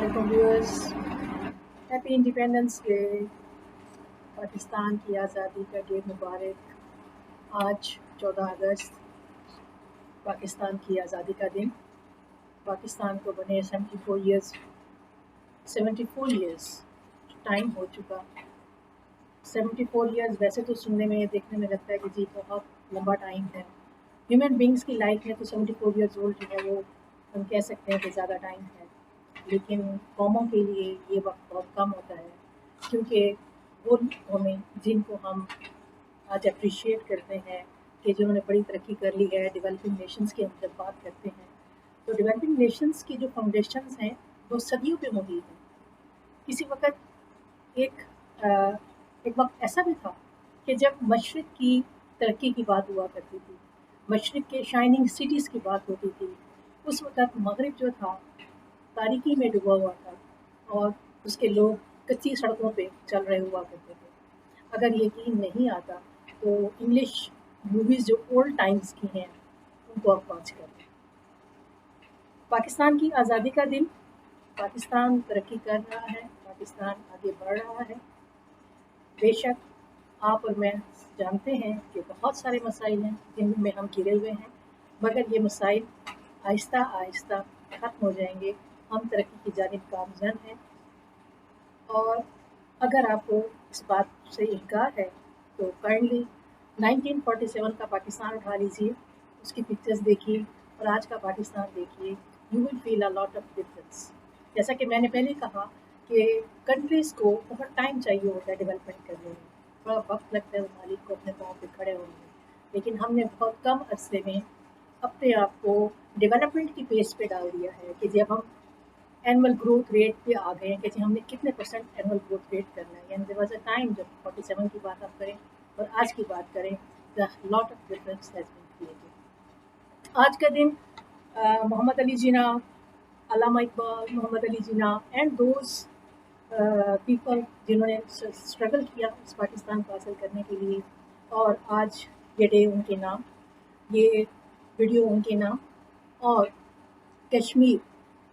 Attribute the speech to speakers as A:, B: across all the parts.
A: Welcome viewers. Happy independence day. Pakistan की आज़ादी का डे मुबारक। आज 14 अगस्त पाकिस्तान की आज़ादी का दिन। पाकिस्तान को बने 74 ईयर्स टाइम हो चुका। 74 ईयर्स वैसे तो सुनने में देखने में लगता है कि जी बहुत लंबा टाइम है। ह्यूमन बींग्स की लाइफ में तो 74 ईयर्स ओल्ड जो है वो हम कह सकते हैं कि ज़्यादा टाइम है, लेकिन कौमों के लिए ये वक्त बहुत कम होता है, क्योंकि वो कौमें जिनको हम आज अप्रिशिएट करते हैं कि जिन्होंने बड़ी तरक्की कर ली है, डेवलपिंग नेशंस की हम जब बात करते हैं तो डेवलपिंग नेशंस की जो फाउंडेशंस हैं वो सदियों पे मौजूद हैं। किसी वक्त एक वक्त ऐसा भी था कि जब मशरिक़ की तरक्की की बात हुआ करती थी, मशरिक़ के शाइनिंग सिटीज़ की बात होती थी, उस वक्त मगरिब जो था तारीकी में डूबा हुआ था और उसके लोग कच्ची सड़कों पे चल रहे हुआ करते थे। अगर यकीन नहीं आता तो इंग्लिश मूवीज़ जो ओल्ड टाइम्स की हैं उनको आप वॉच करें। पाकिस्तान की आज़ादी का दिन। पाकिस्तान तरक्की कर रहा है, पाकिस्तान आगे बढ़ रहा है। बेशक आप और मैं जानते हैं कि बहुत सारे मसाइल हैं जिनमें हम घिरे हुए हैं, मगर ये मसाइल आहिस्ता आहिस्ता ख़त्म हो जाएंगे। हम तरक्की की जानिब गामज़न हैं। और अगर आपको इस बात से इनकार है तो काइंडली 1947 का पाकिस्तान उठा लीजिए, उसकी पिक्चर्स देखिए और आज का पाकिस्तान देखिए, you will feel a lot of difference. जैसा कि मैंने पहले कहा कि कंट्रीज़ को बहुत टाइम चाहिए होता है डेवलपमेंट करने में, थोड़ा वक्त लगता है ममालिक को अपने पाँव पे खड़े होने में, लेकिन हमने बहुत कम अरसे में अपने आप को डेवलपमेंट की पेस पे डाल दिया है कि जब हम एनुअल ग्रोथ रेट पे आ गए हैं कि जी हमने कितने परसेंट एनुअल ग्रोथ रेट करना है। यानी देयर वाज अ टाइम जब 47 की बात आप करें और आज की बात करें, the lot of difference has been created. आज का दिन Mohammad Ali Jinnah, Allama Iqbal, Mohammad Ali Jinnah and those people जिन्होंने स्ट्रगल किया इस पाकिस्तान को हासिल करने के लिए, और आज ये डे उनके नाम, ये वीडियो उनके नाम। और कश्मीर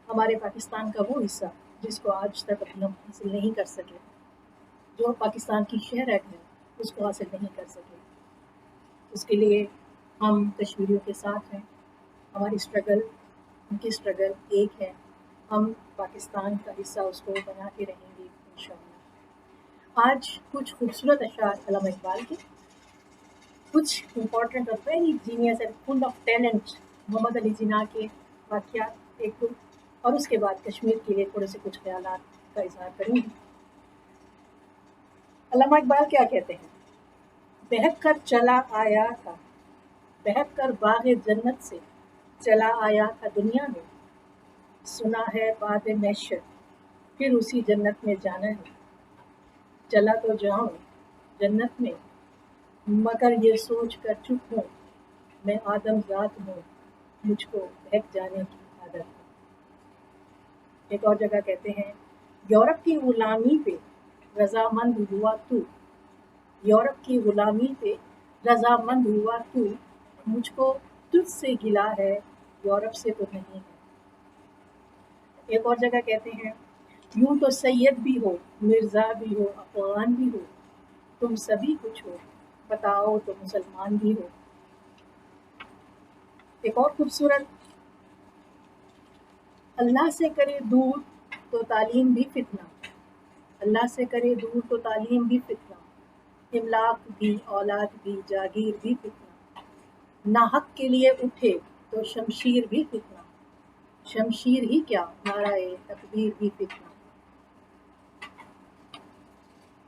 A: हमारे पाकिस्तान का वो हिस्सा जिसको आज तक अभी हम हासिल नहीं कर सके, जो पाकिस्तान की शहरत है उसको हासिल नहीं कर सके। उसके लिए हम कश्मीरियों के साथ हैं। हमारी स्ट्रगल उनकी स्ट्रगल एक है। हम पाकिस्तान का हिस्सा उसको बना के रहेंगे इंशाअल्लाह। आज कुछ खूबसूरत अशार अल्लामा इकबाल के, कुछ इम्पॉर्टेंट और very genius and full of talent Muhammad Ali Jinnah के वाक़यात एक दो, और उसके बाद कश्मीर के लिए थोड़े से कुछ ख्यालात का इजहार करूँगी। अल्लामा इकबाल क्या कहते हैं? बहक कर चला आया था, बहक कर बाग़े जन्नत से चला आया था दुनिया में, सुना है बाद महशर फिर उसी जन्नत में जाना है। चला तो जाऊँ जन्नत में मगर ये सोच कर चुप हूँ, मैं आदम ज़ात हूँ, मुझको बहक जाने की आदत है। एक और जगह कहते हैं, यूरोप की गुलामी पे रजामंद हुआ तू, यूरोप की गुलामी पे रजामंद हुआ तू, मुझको तुझसे गिला है, यूरोप से तो नहीं है। एक और जगह कहते हैं, यूं तो सैयद भी हो, मिर्ज़ा भी हो, अफ़गान भी हो, तुम सभी कुछ हो, बताओ तो मुसलमान भी हो। एक और खूबसूरत, अल्लाह से करे दूर तो तालीम भी फितना, अल्लाह से करे दूर तो तालीम भी फितना, इमलाक भी औलाद भी जागीर भी फितना, नाहक के लिए उठे तो शमशीर भी फितना, शमशीर ही क्या नाराए तकबीर भी फितना।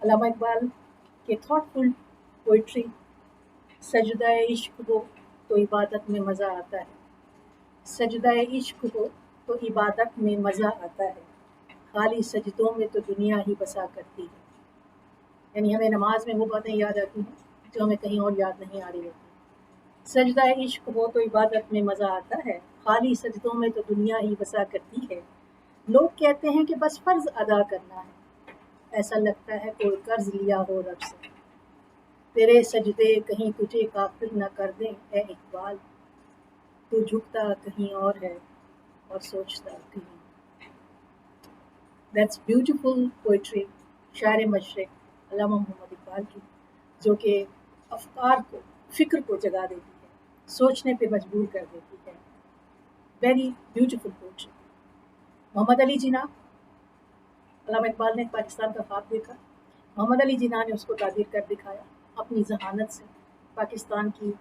A: अल्लामा इकबाल के थॉटफुल पोइट्री, सजदा इश्क हो तो इबादत में मज़ा आता है, सजदा इश्क हो तो इबादत में मज़ा आता है, खाली सजदों में तो दुनिया ही बसा करती है। यानी हमें नमाज में वो बातें याद आती हैं जो हमें कहीं और याद नहीं आ रही होती। सजदा इश्क हो तो इबादत में मज़ा आता है, खाली सजदों में तो दुनिया ही बसा करती है। लोग कहते हैं कि बस फ़र्ज़ अदा करना है, ऐसा लगता है कोई कर्ज लिया हो रब से, तेरे सजदे कहीं तुझे काफिर न कर दें ए इकबाल, तू झुकता कहीं और है और सोचता कहीं। That's beautiful poetry, शायर मशरक़ अल्लामा मोहम्मद इकबाल की, जो कि अफ़कार को, फ़िक्र को जगा देती है, सोचने पे मजबूर कर देती है. Very beautiful poetry. Muhammad Ali Jinnah, Allama Iqbal ने पाकिस्तान का ख्वाब देखा, मोहम्मद अली जिन्ना ने उसको ताबीर कर दिखाया अपनी ज़हानत से. पाकिस्तान की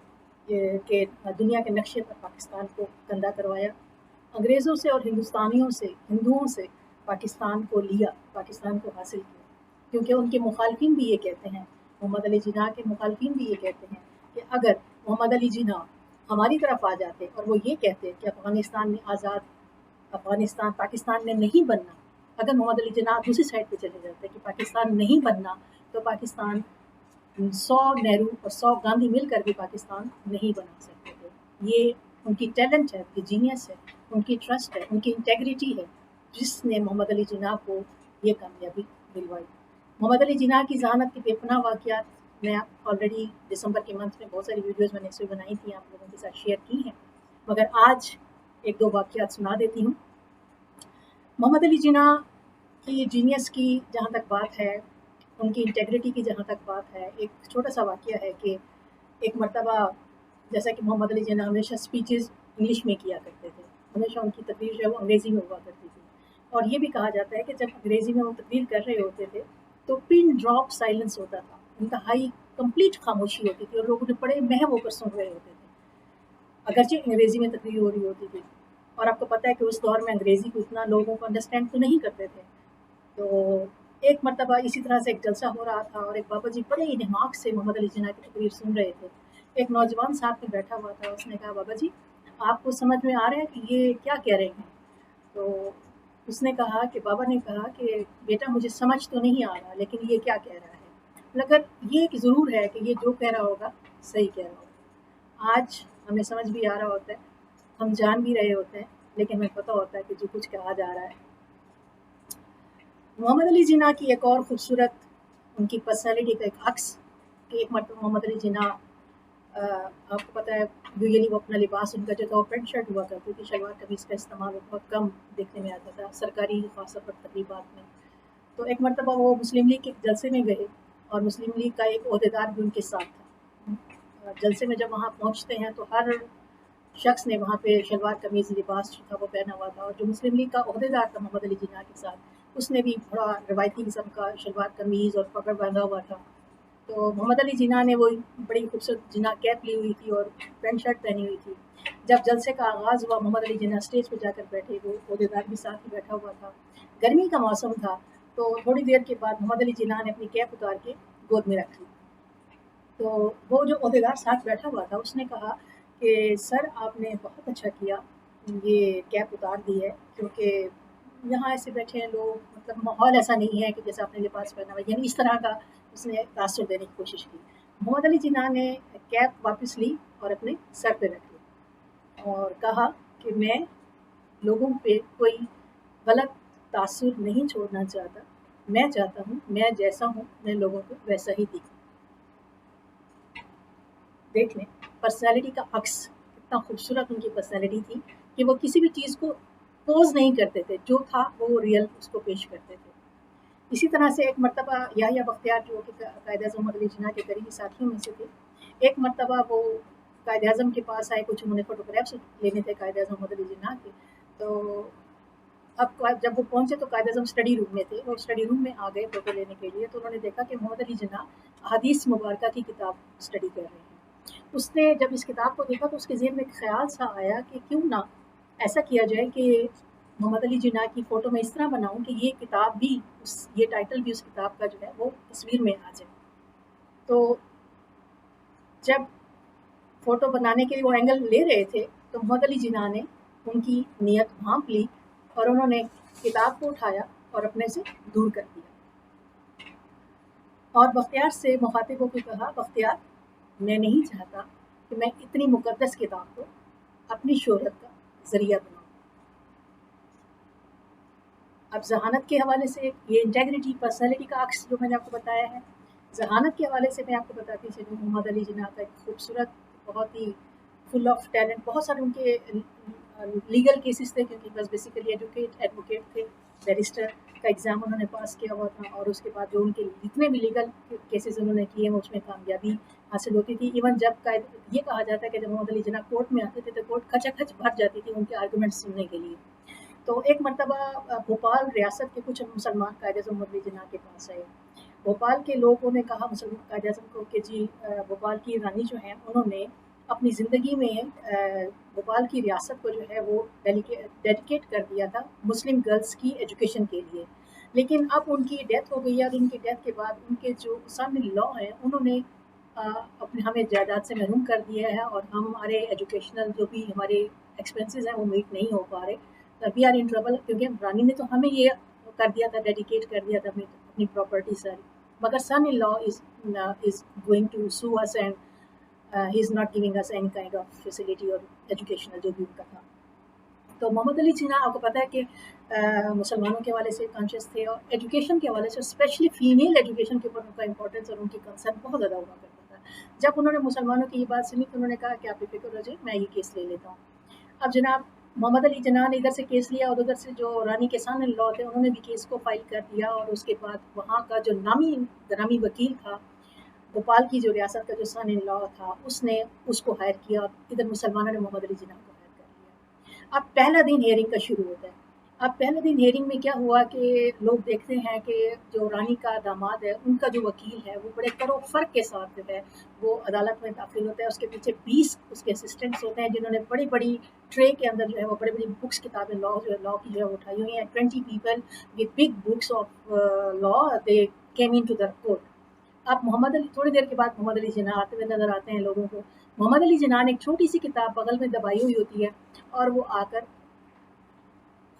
A: के दुनिया के नक्शे पर पाकिस्तान को गंदा करवाया, अंग्रेज़ों से और हिंदुस्तानियों से, हिंदुओं से पाकिस्तान को लिया, पाकिस्तान को हासिल किया. क्योंकि उनके मुखालफिन भी ये कहते हैं, मोहम्मद अली जिन्ना के मुखालफिन भी ये कहते हैं कि अगर मोहम्मद अली जिन्ना हमारी तरफ आ जाते और वो ये कहते कि अफ़गानिस्तान में आज़ाद, अफ़गानिस्तान पाकिस्तान में नहीं बनना, अगर मोहम्मद अली जिन्ना दूसरी साइड पे चले जाते कि पाकिस्तान नहीं बनना, तो पाकिस्तान 100 नेहरू और 100 गांधी मिलकर भी पाकिस्तान नहीं बना सकते थे. ये उनकी टैलेंट है, उनकी जीनियस है, उनकी ट्रस्ट है, उनकी इंटेग्रिटी है, जिसने मोहम्मद अली जिन्ना को ये कामयाबी दिलवाई. मोहम्मद अली जिन्ना की ज़हानत के बेपनाह वाक़यात मैं ऑलरेडी दिसंबर के मंथ में बहुत सारी वीडियोज़ मैंने इसमें बनाई थी, आप लोगों के साथ शेयर की हैं, मगर आज एक दो वाक़यात सुना देती हूँ. मोहम्मद अली जिन्ना की जीनियस की जहाँ तक बात है, उनकी इंटेग्रिटी की जहाँ तक बात है, एक छोटा सा वाक़या है कि एक मरतबा, जैसा कि मोहम्मद अली जिन्ना हमेशा स्पीचेस इंग्लिश में किया करते थे, हमेशा उनकी तकरीर जो है वो अंग्रेज़ी में हुआ करती थी. और ये भी कहा जाता है कि जब अंग्रेज़ी में वो तकरीर कर रहे होते थे तो पिन ड्रॉप साइलेंस होता था, इंतहाई कंप्लीट खामोशी होती थी और लोग उन्हें बड़े महव होकर सुन रहे होते थे, अगरचे अंग्रेज़ी में तकरीर हो रही होती थी. और आपको पता है कि उस दौर में अंग्रेज़ी को इतना लोगों को अंडरस्टैंड तो नहीं करते थे. तो एक मरतबा इसी तरह से एक जलसा हो रहा था और एक बाबा जी बड़े ही दिमाग से मोहम्मद अली जिन्ना की तकरीर सुन रहे थे. एक नौजवान साथ में बैठा हुआ था, उसने कहा, बाबा जी आपको समझ में आ रहा है कि ये क्या कह रहे हैं? तो उसने कहा कि, बाबा ने कहा कि बेटा मुझे समझ तो नहीं आ रहा, लेकिन ये क्या कह रहा है? मगर ये कि ज़रूर है कि ये जो कह रहा होगा सही कह रहा होगा. आज हमें समझ भी आ रहा होता है, हम जान भी रहे होते हैं, लेकिन हमें पता होता है कि जो कुछ कहा जा रहा है. मोहम्मद अली जिन्ना की एक और ख़ूबसूरत उनकी पर्सनैलिटी का एक अक्स कि एक मरतबा मोहम्मद अली जिन्ना, आपको पता है यूजुअली वो अपना लिबास उनका जो था वो पेंट शर्ट हुआ करती थी, शलवार कमीज़ का इस्तेमाल बहुत कम देखने में आता था सरकारी ख़ास तौर पर तकरीबात में. तो एक मरतबा वो मुस्लिम लीग के जलसे में गए और मुस्लिम लीग का एक ओहदेदार भी उनके साथ था. जलसे में जब वहाँ पहुँचते हैं तो हर शख्स ने वहाँ पे शलवार कमीज़ लिबास जो था वो पहना हुआ था, और जो मुस्लिम लीग का ओहदेदार था मोहम्मद अली जिन्ना के साथ, उसने भी बड़ा रवायती किस्म का शलवार कमीज़ और पगड़ बांधा हुआ था. तो मोहम्मद अली जिन्ना ने वो बड़ी खूबसूरत जिन्ना कैप ली हुई थी और पैंट शर्ट पहनी हुई थी. जब जलसे का आगाज़ हुआ, मोहम्मद अली जिन्ना स्टेज पे जाकर बैठे, वो ओहदेदार भी साथ ही बैठा हुआ था, गर्मी का मौसम था. तो थोड़ी देर के बाद मोहम्मद अली जिन्ना ने अपनी कैप उतार के गोद में रख ली. तो वो जो ओहदेदार साथ बैठा हुआ था उसने कहा कि सर आपने बहुत अच्छा किया, ये कैप उतार दी है, क्योंकि यहाँ ऐसे बैठे हैं लोग, मतलब माहौल ऐसा नहीं है कि जैसे आपने लिबास पहना हुआ, यानी इस तरह का उसने तासुर देने की कोशिश की. मोहम्मद अली जिन्ना ने कैप वापस ली और अपने सर पे रख ली और कहा कि मैं लोगों पे कोई गलत तासुर नहीं छोड़ना चाहता, मैं चाहता हूँ मैं जैसा हूँ मैं लोगों को वैसा ही दिखूँ. देख लें पर्सनैलिटी का अक्स, कितना खूबसूरत उनकी पर्सनैलिटी थी कि वो किसी भी चीज़ को पोज नहीं करते थे, जो था वो रियल उसको पेश करते थे. इसी तरह से एक मरतबा याहिया बख्तियार जो कि कायद-ए-आज़म मोहम्मद अली जिन्ना के करीबी साथियों में से थे, एक मरतबा वो कायद-ए-आज़म के पास आए, कुछ उन्होंने फ़ोटोग्राफ्स लेने थे कायद-ए-आज़म मोहम्मद अली जिन्ना के. तो अब जब वो पहुँचे तो कायद-ए-आज़म स्टडी रूम में थे, वो स्टडी रूम में आ गए फ़ोटो लेने के लिए, तो उन्होंने देखा कि मोहम्मद अली जिन्ना अहादीस मुबारका की किताब स्टडी कर रहे हैं. उसने जब इस किताब को देखा तो उसके ज़हन में एक ख़्याल सा आया कि क्यों ना ऐसा किया जाए कि मोहम्मद अली जिन्ना की फ़ोटो मैं इस तरह बनाऊँ कि ये किताब भी ये टाइटल भी उस किताब का जो है वो तस्वीर में आ जाए. तो जब फ़ोटो बनाने के लिए वो एंगल ले रहे थे तो मोहम्मद अली जिन्ना ने उनकी नीयत भांप ली और उन्होंने किताब को उठाया और अपने से दूर कर दिया. और बख्तियार से मुखातिब होकर कहा, बख्तियार मैं नहीं चाहता कि मैं इतनी मुक़द्दस किताब को अपनी शोहरत का ज़रिया बनाऊँ. अब ज़हानत के हवाले से ये इंटेग्रिटी पर्सनैलिटी का अक्स जो मैंने आपको बताया है, ज़हानत के हवाले से मैं आपको बताती चलूँ, मोहम्मद अली जिन्ना का एक खूबसूरत, बहुत ही फुल ऑफ टैलेंट, बहुत सारे उनके लीगल केसेस थे क्योंकि बस बेसिकली एडवोकेट थे, बैरिस्टर का एग्ज़ाम उन्होंने पास किया हुआ था, और उसके बाद जो उनके जितने भी लीगल केसेस उन्होंने किए हैं उसमें कामयाबी हासिल होती थी। इवन जब का ये कहा जाता है कि जब मोहम्मद अली जिन्ना कोर्ट में आते थे तो कोर्ट खचाखच भर जाती थी उनके आर्गूमेंट सुनने के लिए। तो एक मरतबा भोपाल रियासत के कुछ मुसलमान कायदे मोहम्मद अली जिन्ना के पास आए। भोपाल के लोगों ने कहा मुसलमान कायदे आज़म को कि जी भोपाल की रानी जो हैं उन्होंने अपनी ज़िंदगी में भोपाल की रियासत को जो है वो डेडिकेट कर दिया था मुस्लिम गर्ल्स की एजुकेशन के लिए, लेकिन अब उनकी डेथ हो गई है, और उनकी डेथ के बाद उनके जो सन इन लॉ हैं उन्होंने अपने हमें जायदाद से महरूम कर दिया है, और हमारे एजुकेशनल जो भी हमारे एक्सपेंसेस हैं वो मीट नहीं हो पा रहे। वी आर इन ट्रबल, क्योंकि रानी ने तो हमें ये कर दिया था, डेडिकेट कर दिया था अपनी प्रॉपर्टी सारी, मगर son in law is going to sue us and he is not giving us any kind of facility और एजुकेशनल जो भी उनका था। तो मोहम्मद अली जिन्ना आपको पता है कि मुसलमानों के हवाले से कॉन्शियस थे, और एजुकेशन के हवाले से स्पेशली फीमेल एजुकेशन के ऊपर उनका इंपॉर्टेंस और उनकी कंसर्न बहुत ज़्यादा हुआ करता था। जब उन्होंने मुसलमानों की ये बात सुनी तो उन्होंने कहा कि आप बेफिक्र हो जाइए, मैं ये केस ले लेता हूँ। अब जनाब मोहम्मद अली जिन्ना ने इधर से केस लिया, और उधर से जो रानी के सन इन लॉ थे उन्होंने भी केस को फाइल कर दिया, और उसके बाद वहाँ का जो नामी वकील था भोपाल की जो रियासत का जो सन इन लॉ था उसने उसको हायर किया, और इधर मुसलमानों ने मोहम्मद अली जिन्ना को हायर कर लिया। अब पहला दिन हेयरिंग का शुरू होता है। अब पहले दिन हेयरिंग में क्या हुआ कि लोग देखते हैं कि जो रानी का दामाद है उनका जो वकील है वो बड़े करो फर्क के साथ जो है वो अदालत में दाखिल होता है। उसके पीछे 20 उसके असिस्टेंट्स होते हैं जिन्होंने बड़ी बड़ी ट्रे के अंदर जो है वो बड़ी बड़ी बुक्स किताबें लॉ की जो है वो उठाई हुई हैं। 20 people with big books of law they came in to the court. अब मोहम्मद अली थोड़ी देर के बाद मोहम्मद अली जिन्ना आते हुए नजर आते हैं लोगों को। मोहम्मद अली जिन्ना ने एक छोटी सी किताब बगल में दबाई हुई होती है, और वो आकर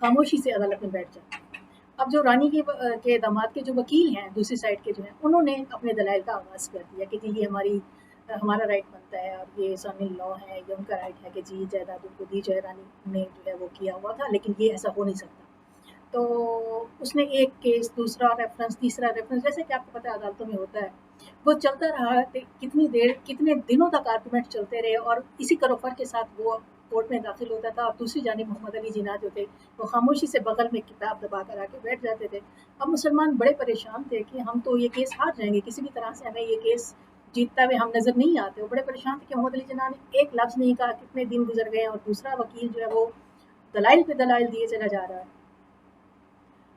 A: खामोशी से अदालत में बैठ जाते हैं। अब जो रानी के दामाद के जो वकील हैं दूसरी साइड के जो हैं उन्होंने अपने दलाइल का आगाज़ कर दिया कि जी ये हमारा राइट बनता है, और ये सन इन लॉ है, ये उनका राइट है कि जी जायदाद उनको दी जाए, रानी ने जो है वो किया हुआ था, लेकिन ये ऐसा हो नहीं सकता। तो उसने एक केस, दूसरा रेफरेंस, तीसरा रेफरेंस, जैसे कि आपको पता है अदालतों में होता है, वो चलता रहा। कितनी देर, कितने दिनों तक आर्गूमेंट चलते रहे, और इसी करोफर के साथ वो कोर्ट में दाखिल होता था, और दूसरी जानिब मोहम्मद अली जिन्ना जो थे वो खामोशी से बगल में किताब दबा कर आके बैठ जाते थे। अब मुसलमान बड़े परेशान थे कि हम तो ये केस हार जाएंगे, किसी भी तरह से हमें ये केस जीतता हुए हम नज़र नहीं आते। वो बड़े परेशान थे कि मोहम्मद अली जिन्ना ने एक लफ्ज़ नहीं कहा, कितने दिन गुजर गए, और दूसरा वकील जो है वो दलाइल पे दलाइल दिए चला जा रहा है।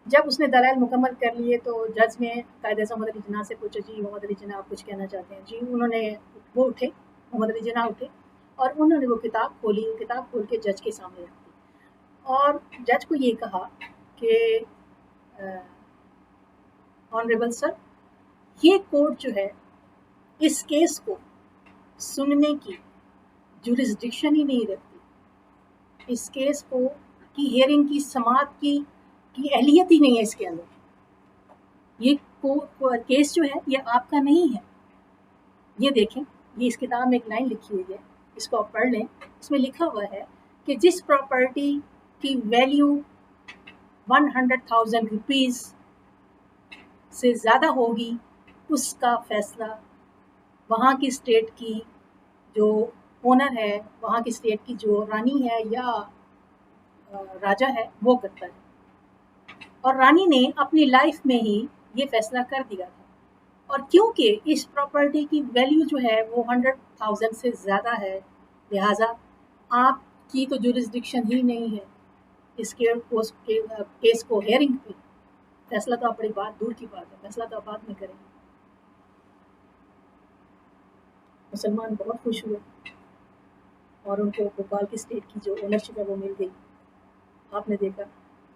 A: जब उसने दलाइल मुकम्मल कर लिए तो जज ने कायदे मोहम्मद अली जिन्ना से पूछा, जी मोहम्मद अली जिन्ना आप कुछ कहना चाहते हैं? जी उन्होंने, वो उठे, मोहम्मद अली जिन्ना उठे, और उन्होंने वो किताब खोली, वो किताब खोल के जज के सामने रख दी, और जज को ये कहा कि ऑनरेबल सर, ये कोर्ट जो है इस केस को सुनने की जुरिस्डिक्शन ही नहीं रखती, इस केस को की हियरिंग की समाअत की अहलियत ही नहीं है इसके अंदर। ये केस जो है ये आपका नहीं है। ये देखें, ये इस किताब में एक लाइन लिखी हुई है, इसको आप पढ़ लें। इसमें लिखा हुआ है कि जिस प्रॉपर्टी की वैल्यू 100,000 रुपीज़ से ज़्यादा होगी उसका फैसला वहाँ की स्टेट की जो ओनर है, वहाँ की स्टेट की जो रानी है या राजा है वो करता है। और रानी ने अपनी लाइफ में ही ये फैसला कर दिया था, और क्योंकि इस प्रॉपर्टी की वैल्यू जो है वो 100,000 से ज़्यादा है, लिहाजा आपकी तो जुरिस्डिक्शन ही नहीं है इस केस को हेयरिंग पे। फैसला तो आप बड़ी बात दूर की बात है, फैसला तो आप बाद में करेंगे। मुसलमान बहुत खुश हुए, और उनको भोपाल की स्टेट की जो ओनरशिप है वो मिल गई। आपने देखा,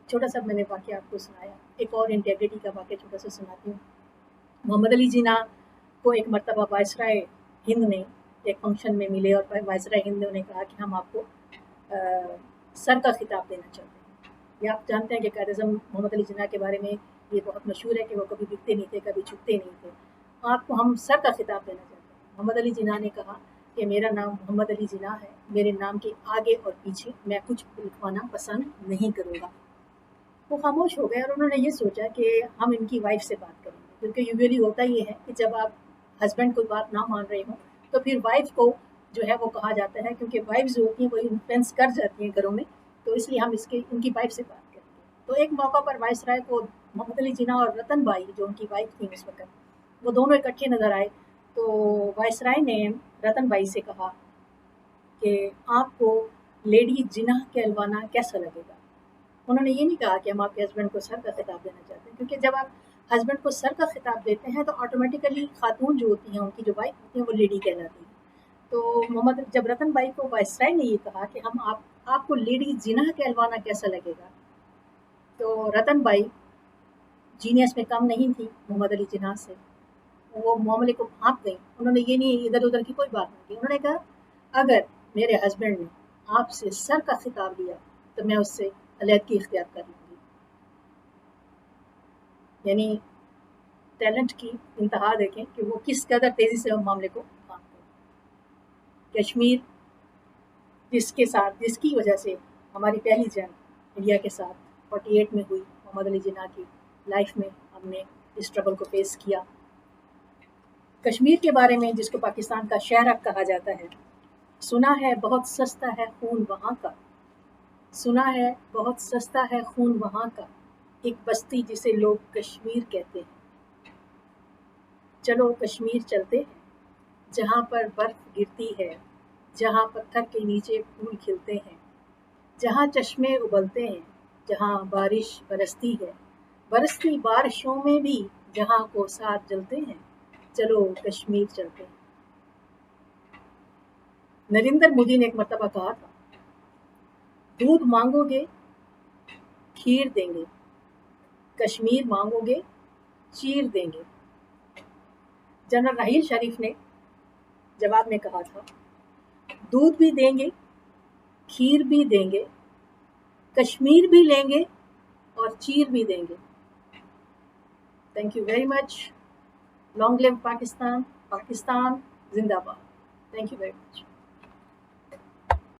A: छोटा सा मैंने वाक़या आपको सुनाया, एक और इंटेग्रिटी का वाक़या छोटा सा सुनाती हूँ। मोहम्मद अली जिन्ना को एक मरतबा वायसराय हिंद ने एक फंक्शन में मिले, और वायसराय हिंद ने उन्हें कहा कि हम आपको सर का खिताब देना चाहते हैं। ये आप जानते हैं कि कायद-ए-आज़म मोहम्मद अली जिन्ना के बारे में ये बहुत मशहूर है कि वो कभी बिकते नहीं थे, कभी झुकते नहीं थे। आपको हम सर का खिताब देना चाहते हैं। मोहम्मद अली जिन्ना ने कहा कि मेरा नाम मोहम्मद अली जिन्ना है, मेरे नाम के आगे और पीछे मैं कुछ लिखवाना पसंद नहीं करूँगा। वो खामोश हो गए, और उन्होंने ये सोचा कि हम इनकी वाइफ से बात करेंगे, क्योंकि यूजुअली होता ये है कि जब आप हस्बैंड कोई बात ना मान रहे हो तो फिर वाइफ को जो है वो कहा जाता है, क्योंकि वाइफ जो होती हैं वो इन्फ्लुएंस कर जाती हैं घरों में, तो इसलिए हम इनकी वाइफ से बात करेंगे। तो एक मौका पर वाइसराय को मोहम्मद अली जिन्ना और रतन बाई जो उनकी वाइफ थी उस वक्त, वो दोनों इकट्ठे नज़र आए। तो वायसराय ने रतन बाई से कहा कि आपको लेडी जिन्ना कहलवाना कैसा लगेगा। उन्होंने ये नहीं कहा कि हम आपके हस्बैंड को सर का खिताब देना चाहते हैं, क्योंकि जब आप हस्बैंड को सर का खिताब देते हैं तो ऑटोमेटिकली खातून जो होती हैं, उनकी जो वाइफ होती हैं, वो लेडी कहलाती हैं। तो जब रतन बाई को वायसराय ने ये कहा कि हम आपको लेडी जिन्ना कहलवाना कैसा लगेगा, तो रतन बाई जीनियस में कम नहीं थी मोहम्मद अली जिन्ना से, वो मामले को भांप गई। उन्होंने ये नहीं इधर उधर की कोई बात नहीं की। उन्होंने कहा अगर मेरे हस्बैंड ने आपसे सर का खिताब लिया तो मैं उससे अलहदगी इख्तियार कर लूँगी। यानी टैलेंट की इंतहा देखें कि वो किस कदर तेज़ी से मामले को भांप गई। कश्मीर जिसकी वजह से हमारी पहली जंग इंडिया के साथ 48 में हुई, मोहम्मद अली जिन्ना की लाइफ में हमने इस ट्रबल को फेस किया। कश्मीर के बारे में, जिसको पाकिस्तान का शहर कहा जाता है, सुना है बहुत सस्ता है खून वहाँ का, सुना है बहुत सस्ता है खून वहाँ का, एक बस्ती जिसे लोग कश्मीर कहते हैं। चलो कश्मीर चलते हैं, जहाँ पर बर्फ गिरती है, जहाँ पत्थर के नीचे फूल खिलते हैं, जहाँ चश्मे उबलते हैं, जहाँ बारिश बरसती है, बरसती बारिशों में भी जहाँ कोसार जलते हैं। चलो कश्मीर चलते हैं। नरेंद्र मोदी ने एक मरतबा कहा था, दूध मांगोगे खीर देंगे, कश्मीर मांगोगे चीर देंगे। जनरल राहील शरीफ ने जवाब में कहा था, दूध भी देंगे, खीर भी देंगे, कश्मीर भी लेंगे और चीर भी देंगे। Thank you very much. Long live Pakistan, Pakistan जिंदाबाद। Thank you very much.